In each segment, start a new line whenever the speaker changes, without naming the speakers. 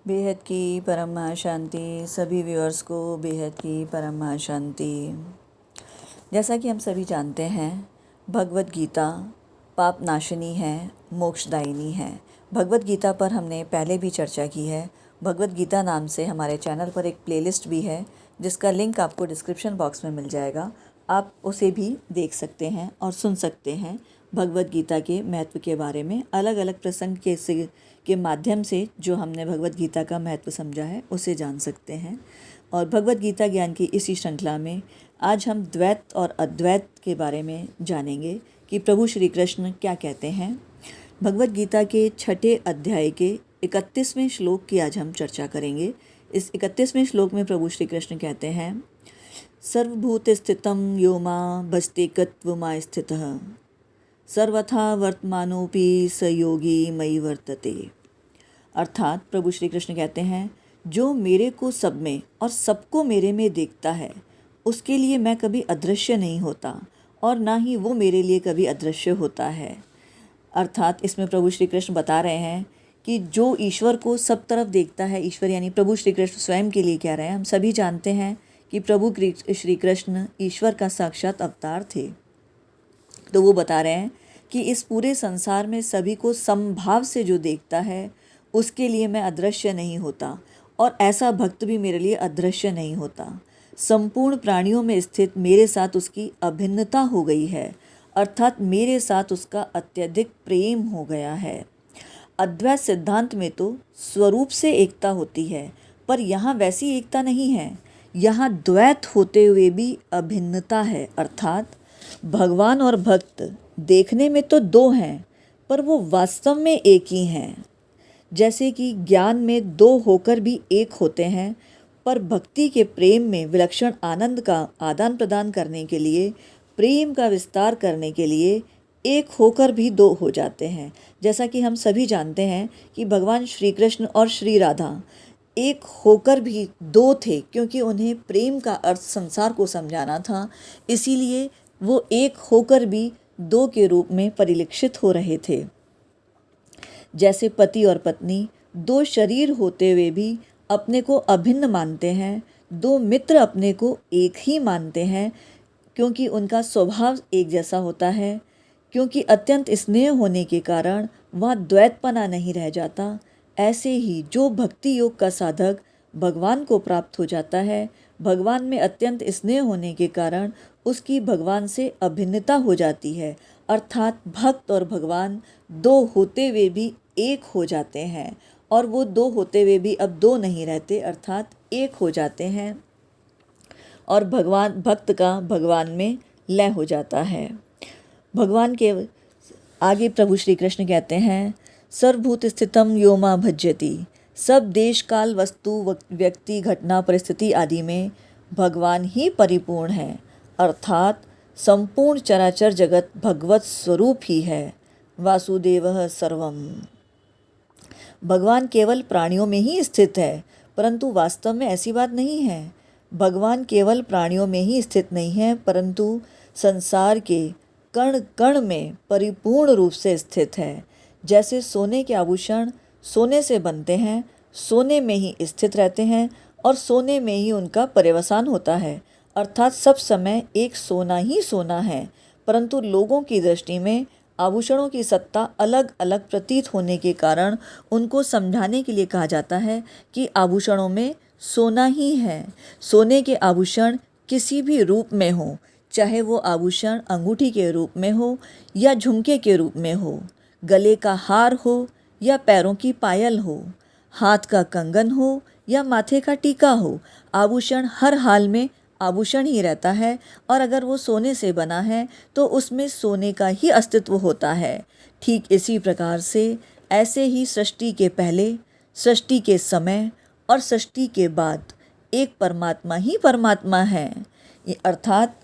बेहद की परम शांति। सभी व्यूअर्स को बेहद की परम शांति। जैसा कि हम सभी जानते हैं, भगवत गीता पाप नाशिनी है, मोक्षदायिनी है। भगवत गीता पर हमने पहले भी चर्चा की है। भगवत गीता नाम से हमारे चैनल पर एक प्लेलिस्ट भी है, जिसका लिंक आपको डिस्क्रिप्शन बॉक्स में मिल जाएगा। आप उसे भी देख सकते हैं और सुन सकते हैं। भगवत गीता के महत्व के बारे में अलग अलग प्रसंग के माध्यम से जो हमने भगवत गीता का महत्व समझा है उसे जान सकते हैं। और भगवत गीता ज्ञान की इसी श्रृंखला में आज हम द्वैत और अद्वैत के बारे में जानेंगे कि प्रभु श्री कृष्ण क्या कहते हैं। भगवत गीता के 6ठे अध्याय के 31वें श्लोक की आज हम चर्चा करेंगे। इस 31वें श्लोक में प्रभु श्री कृष्ण कहते हैं, सर्वभूत स्थितं यो मां भजत्येकत्वमा स्थितः सर्वथा वर्तमानोपि स योगी मयि वर्तते। अर्थात प्रभु श्री कृष्ण कहते हैं, जो मेरे को सब में और सबको मेरे में देखता है, उसके लिए मैं कभी अदृश्य नहीं होता और ना ही वो मेरे लिए कभी अदृश्य होता है। अर्थात इसमें प्रभु श्री कृष्ण बता रहे हैं कि जो ईश्वर को सब तरफ देखता है, ईश्वर यानी प्रभु श्री कृष्ण स्वयं के लिए कह रहे हैं। हम सभी जानते हैं कि प्रभु श्री कृष्ण ईश्वर का साक्षात अवतार थे। तो वो बता रहे हैं कि इस पूरे संसार में सभी को समभाव से जो देखता है, उसके लिए मैं अदृश्य नहीं होता और ऐसा भक्त भी मेरे लिए अदृश्य नहीं होता। संपूर्ण प्राणियों में स्थित मेरे साथ उसकी अभिन्नता हो गई है, अर्थात मेरे साथ उसका अत्यधिक प्रेम हो गया है। अद्वैत सिद्धांत में तो स्वरूप से एकता होती है, पर यहाँ वैसी एकता नहीं है। यहाँ द्वैत होते हुए भी अभिन्नता है, अर्थात भगवान और भक्त देखने में तो दो हैं, पर वो वास्तव में एक ही हैं। जैसे कि ज्ञान में दो होकर भी एक होते हैं, पर भक्ति के प्रेम में विलक्षण आनंद का आदान प्रदान करने के लिए, प्रेम का विस्तार करने के लिए एक होकर भी दो हो जाते हैं। जैसा कि हम सभी जानते हैं कि भगवान श्री कृष्ण और श्री राधा एक होकर भी दो थे, क्योंकि उन्हें प्रेम का अर्थ संसार को समझाना था। इसीलिए वो एक होकर भी दो के रूप में परिलक्षित हो रहे थे। जैसे पति और पत्नी दो शरीर होते हुए भी अपने को अभिन्न मानते हैं, दो मित्र अपने को एक ही मानते हैं, क्योंकि उनका स्वभाव एक जैसा होता है। क्योंकि अत्यंत स्नेह होने के कारण वहाँ द्वैतपना नहीं रह जाता। ऐसे ही जो भक्ति योग का साधक भगवान को प्राप्त हो जाता है, भगवान में अत्यंत स्नेह होने के कारण उसकी भगवान से अभिन्नता हो जाती है, अर्थात भक्त और भगवान दो होते हुए भी एक हो जाते हैं। और वो दो होते हुए भी अब दो नहीं रहते, अर्थात एक हो जाते हैं और भगवान भक्त का भगवान में लय हो जाता है। भगवान के आगे प्रभु श्री कृष्ण कहते हैं, सर्वभूत स्थितम यो मां भज्यति। सब देश काल वस्तु व्यक्ति घटना परिस्थिति आदि में भगवान ही परिपूर्ण है, अर्थात संपूर्ण चराचर जगत भगवत स्वरूप ही है। वासुदेवः सर्वम। भगवान केवल प्राणियों में ही स्थित है, परंतु वास्तव में ऐसी बात नहीं है। भगवान केवल प्राणियों में ही स्थित नहीं है, परंतु संसार के कण कण में परिपूर्ण रूप से स्थित है। जैसे सोने के आभूषण सोने से बनते हैं, सोने में ही स्थित रहते हैं और सोने में ही उनका पर्यवसान होता है, अर्थात सब समय एक सोना ही सोना है। परंतु लोगों की दृष्टि में आभूषणों की सत्ता अलग अलग प्रतीत होने के कारण उनको समझाने के लिए कहा जाता है कि आभूषणों में सोना ही है। सोने के आभूषण किसी भी रूप में हो, चाहे वो आभूषण अंगूठी के रूप में हो या झुमके के रूप में हो, गले का हार हो या पैरों की पायल हो, हाथ का कंगन हो या माथे का टीका हो, आभूषण हर हाल में आभूषण ही रहता है। और अगर वो सोने से बना है तो उसमें सोने का ही अस्तित्व होता है। ठीक इसी प्रकार से ऐसे ही सृष्टि के पहले, सृष्टि के समय और सृष्टि के बाद एक परमात्मा ही परमात्मा है। अर्थात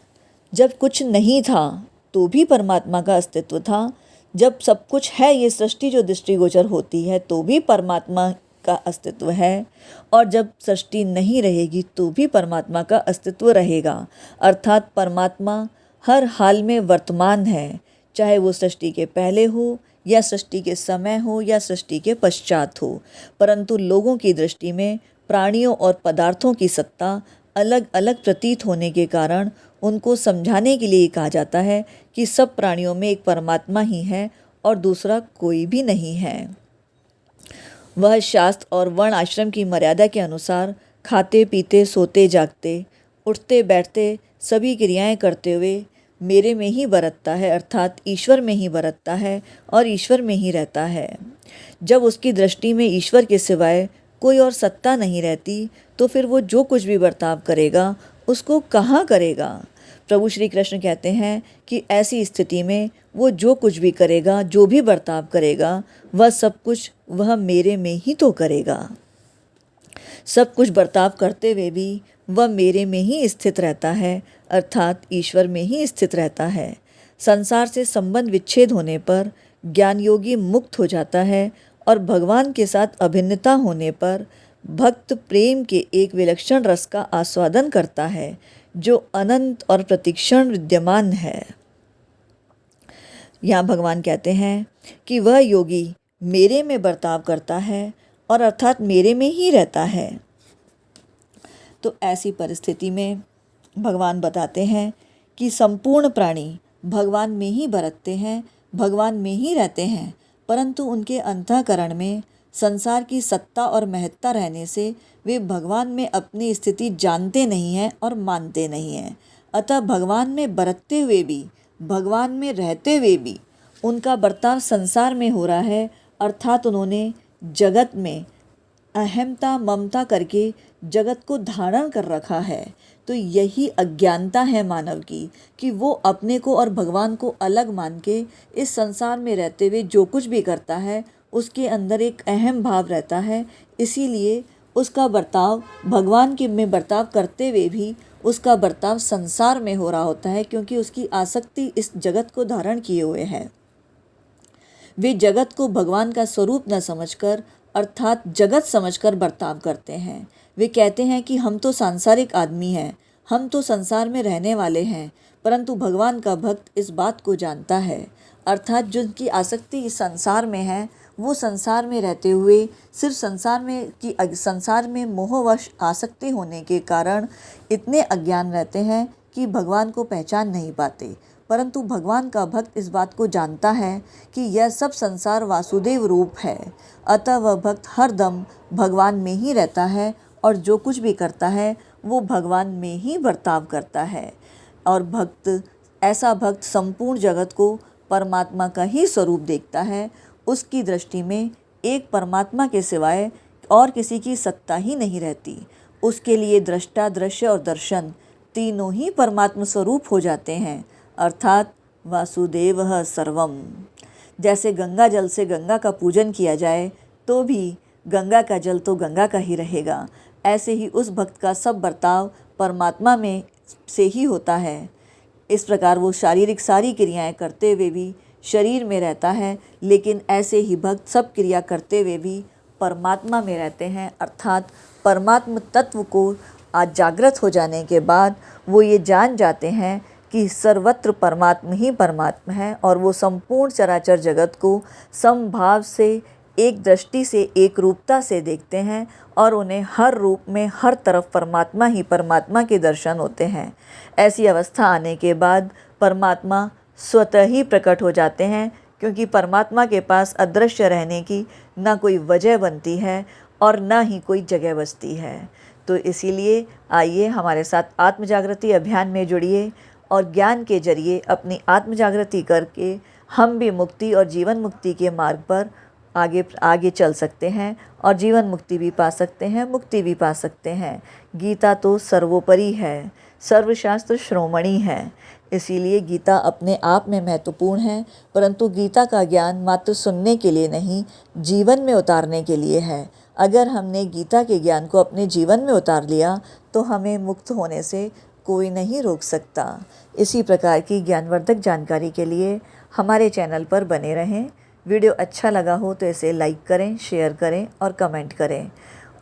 जब कुछ नहीं था तो भी परमात्मा का अस्तित्व था, जब सब कुछ है, ये सृष्टि जो दृष्टिगोचर होती है, तो भी परमात्मा का अस्तित्व है, और जब सृष्टि नहीं रहेगी तो भी परमात्मा का अस्तित्व रहेगा। अर्थात परमात्मा हर हाल में वर्तमान है, चाहे वो सृष्टि के पहले हो या सृष्टि के समय हो या सृष्टि के पश्चात हो, परंतु लोगों की दृष्टि में प्राणियों और पदार्थों की सत्ता अलग अलग प्रतीत होने के कारण उनको समझाने के लिए कहा जाता है कि सब प्राणियों में एक परमात्मा ही है और दूसरा कोई भी नहीं है। वह शास्त्र और वर्ण आश्रम की मर्यादा के अनुसार खाते पीते सोते जागते उठते बैठते सभी क्रियाएं करते हुए मेरे में ही बरतता है, अर्थात ईश्वर में ही बरतता है और ईश्वर में ही रहता है। जब उसकी दृष्टि में ईश्वर के सिवाय कोई और सत्ता नहीं रहती तो फिर वो जो कुछ भी बर्ताव करेगा उसको कहाँ करेगा। प्रभु श्री कृष्ण कहते हैं कि ऐसी स्थिति में वो जो कुछ भी करेगा, जो भी बर्ताव करेगा, वह सब कुछ वह मेरे में ही तो करेगा। सब कुछ बर्ताव करते हुए भी वह मेरे में ही स्थित रहता है, अर्थात ईश्वर में ही स्थित रहता है। संसार से संबंध विच्छेद होने पर ज्ञान योगी मुक्त हो जाता है और भगवान के साथ अभिन्नता होने पर भक्त प्रेम के एक विलक्षण रस का आस्वादन करता है जो अनंत और प्रतिक्षण विद्यमान है। यहाँ भगवान कहते हैं कि वह योगी मेरे में बर्ताव करता है और अर्थात मेरे में ही रहता है। तो ऐसी परिस्थिति में भगवान बताते हैं कि संपूर्ण प्राणी भगवान में ही बरतते हैं, भगवान में ही रहते हैं, परंतु उनके अंतःकरण में संसार की सत्ता और महत्ता रहने से वे भगवान में अपनी स्थिति जानते नहीं हैं और मानते नहीं हैं। अतः भगवान में बरतते हुए भी, भगवान में रहते हुए भी उनका बर्ताव संसार में हो रहा है, अर्थात उन्होंने जगत में अहमता ममता करके जगत को धारण कर रखा है। तो यही अज्ञानता है मानव की कि वो अपने को और भगवान को अलग मान के इस संसार में रहते हुए जो कुछ भी करता है उसके अंदर एक अहम भाव रहता है। इसीलिए उसका बर्ताव भगवान के में बर्ताव करते हुए भी उसका बर्ताव संसार में हो रहा होता है, क्योंकि उसकी आसक्ति इस जगत को धारण किए हुए है। वे जगत को भगवान का स्वरूप न समझकर अर्थात जगत समझकर बर्ताव करते हैं। वे कहते हैं कि हम तो सांसारिक आदमी हैं, हम तो संसार में रहने वाले हैं, परंतु भगवान का भक्त इस बात को जानता है, अर्थात जिनकी आसक्ति इस संसार में है वो संसार में रहते हुए सिर्फ संसार में मोहवश आसक्ति होने के कारण इतने अज्ञान रहते हैं कि भगवान को पहचान नहीं पाते। परंतु भगवान का भक्त इस बात को जानता है कि यह सब संसार वासुदेव रूप है, अतः वह भक्त हर दम भगवान में ही रहता है और जो कुछ भी करता है वो भगवान में ही बर्ताव करता है। और ऐसा भक्त संपूर्ण जगत को परमात्मा का ही स्वरूप देखता है। उसकी दृष्टि में एक परमात्मा के सिवाय और किसी की सत्ता ही नहीं रहती। उसके लिए दृष्टा, दृश्य और दर्शन तीनों ही परमात्मा स्वरूप हो जाते हैं, अर्थात वासुदेवः सर्वम। जैसे गंगा जल से गंगा का पूजन किया जाए तो भी गंगा का जल तो गंगा का ही रहेगा, ऐसे ही उस भक्त का सब बर्ताव परमात्मा में से ही होता है। इस प्रकार वो शारीरिक सारी क्रियाएं करते हुए भी शरीर में रहता है, लेकिन ऐसे ही भक्त सब क्रिया करते हुए भी परमात्मा में रहते हैं, अर्थात परमात्म तत्व को आज जागृत हो जाने के बाद वो ये जान जाते हैं कि सर्वत्र परमात्मा ही परमात्मा है और वो संपूर्ण चराचर जगत को समभाव से, एक दृष्टि से, एक रूपता से देखते हैं और उन्हें हर रूप में हर तरफ परमात्मा ही परमात्मा के दर्शन होते हैं। ऐसी अवस्था आने के बाद परमात्मा स्वतः ही प्रकट हो जाते हैं, क्योंकि परमात्मा के पास अदृश्य रहने की ना कोई वजह बनती है और ना ही कोई जगह बचती है। तो इसीलिए आइए हमारे साथ आत्म जागृति अभियान में जुड़िए और ज्ञान के जरिए अपनी आत्म जागृति करके हम भी मुक्ति और जीवन मुक्ति के मार्ग पर आगे चल सकते हैं और जीवन मुक्ति भी पा सकते हैं, मुक्ति भी पा सकते हैं। गीता तो सर्वोपरि है, सर्वशास्त्र श्रोमणी है, इसीलिए गीता अपने आप में महत्वपूर्ण है, परंतु गीता का ज्ञान मात्र सुनने के लिए नहीं, जीवन में उतारने के लिए है। अगर हमने गीता के ज्ञान को अपने जीवन में उतार लिया तो हमें मुक्त होने से कोई नहीं रोक सकता। इसी प्रकार की ज्ञानवर्धक जानकारी के लिए हमारे चैनल पर बने रहें। वीडियो अच्छा लगा हो तो इसे लाइक करें, शेयर करें और कमेंट करें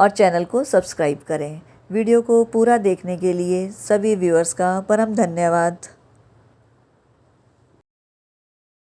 और चैनल को सब्सक्राइब करें। वीडियो को पूरा देखने के लिए सभी व्यूअर्स का परम धन्यवाद।